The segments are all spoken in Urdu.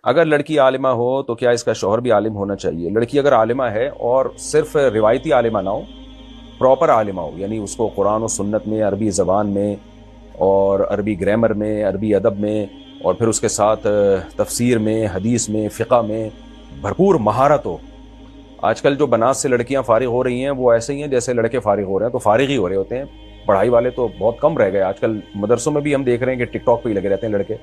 اگر لڑکی عالمہ ہو تو کیا اس کا شوہر بھی عالم ہونا چاہیے؟ لڑکی اگر عالمہ ہے اور صرف روایتی عالمہ نہ ہو، پراپر عالمہ ہو، یعنی اس کو قرآن و سنت میں، عربی زبان میں اور عربی گرامر میں، عربی ادب میں، اور پھر اس کے ساتھ تفسیر میں، حدیث میں، فقہ میں بھرپور مہارت ہو۔ آج کل جو بنات سے لڑکیاں فارغ ہو رہی ہیں وہ ایسے ہی ہیں جیسے لڑکے فارغ ہو رہے ہیں، تو فارغ ہی ہو رہے ہوتے ہیں، پڑھائی والے تو بہت کم رہ گئے۔ آج کل مدرسوں میں بھی ہم دیکھ رہے ہیں کہ ٹک ٹاک پہ ہی لگے رہتے ہیں لڑکے،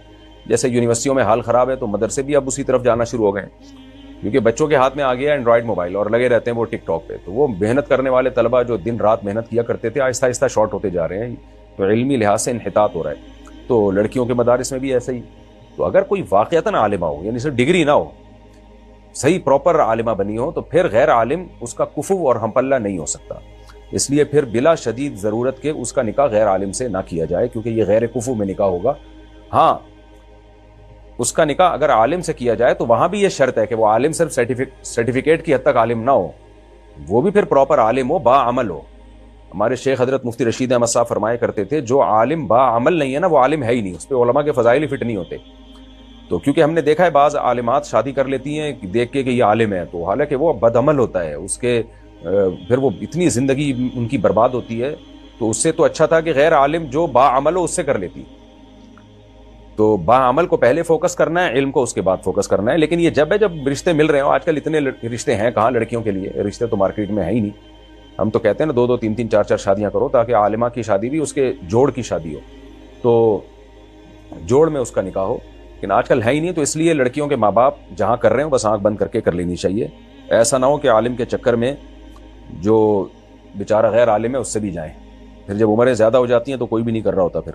جیسے یونیورسٹیوں میں حال خراب ہے تو مدرسے بھی اب اسی طرف جانا شروع ہو گئے ہیں، کیونکہ بچوں کے ہاتھ میں آ گیا اینڈرائڈ موبائل اور لگے رہتے ہیں وہ ٹک ٹاک پہ۔ تو وہ محنت کرنے والے طلبہ جو دن رات محنت کیا کرتے تھے آہستہ آہستہ شارٹ ہوتے جا رہے ہیں، تو علمی لحاظ سے انحطاط ہو رہا ہے۔ تو لڑکیوں کے مدارس میں بھی ایسا ہی۔ تو اگر کوئی واقعتاً عالمہ ہو، یعنی صرف ڈگری نہ ہو، صحیح پراپر عالمہ بنی ہو، تو پھر غیر عالم اس کا کفو اور ہم پلہ نہیں ہو سکتا۔ اس لیے پھر بلا شدید ضرورت کے اس کا نکاح غیر عالم سے نہ کیا جائے، کیونکہ یہ غیر کفو میں نکاح ہوگا۔ ہاں، اس کا نکاح اگر عالم سے کیا جائے تو وہاں بھی یہ شرط ہے کہ وہ عالم صرف سرٹیفکیٹ کی حد تک عالم نہ ہو، وہ بھی پھر پراپر عالم ہو، با عمل ہو۔ ہمارے شیخ حضرت مفتی رشید احمد صاحب فرمایا کرتے تھے جو عالم با عمل نہیں ہے نا وہ عالم ہے ہی نہیں، اس پہ علماء کے فضائل ہی فٹ نہیں ہوتے۔ تو کیونکہ ہم نے دیکھا ہے بعض عالمات شادی کر لیتی ہیں دیکھ کے کہ یہ عالم ہے، تو حالانکہ وہ بد عمل ہوتا ہے، اس کے پھر وہ اتنی زندگی ان کی برباد ہوتی ہے۔ تو اس سے تو اچھا تھا کہ غیر عالم جو با عمل ہو اس سے کر لیتی۔ تو با عمل کو پہلے فوکس کرنا ہے، علم کو اس کے بعد فوکس کرنا ہے۔ لیکن یہ جب رشتے مل رہے ہوں، آج کل اتنے رشتے ہیں کہاں لڑکیوں کے لیے، رشتے تو مارکیٹ میں ہیں ہی نہیں۔ ہم تو کہتے ہیں نا 2 3 4 شادیاں کرو تاکہ عالمہ کی شادی بھی اس کے جوڑ کی شادی ہو، تو جوڑ میں اس کا نکاح ہو۔ لیکن آج کل ہے ہی نہیں، تو اس لیے لڑکیوں کے ماں باپ جہاں کر رہے ہوں بس آنکھ بند کر کے کر لینی چاہیے۔ ایسا نہ ہو کہ عالم کے چکر میں جو بیچارہ غیر عالم ہے اس سے بھی جائیں، پھر جب عمریں زیادہ ہو جاتی ہیں تو کوئی بھی نہیں کر رہا ہوتا پھر۔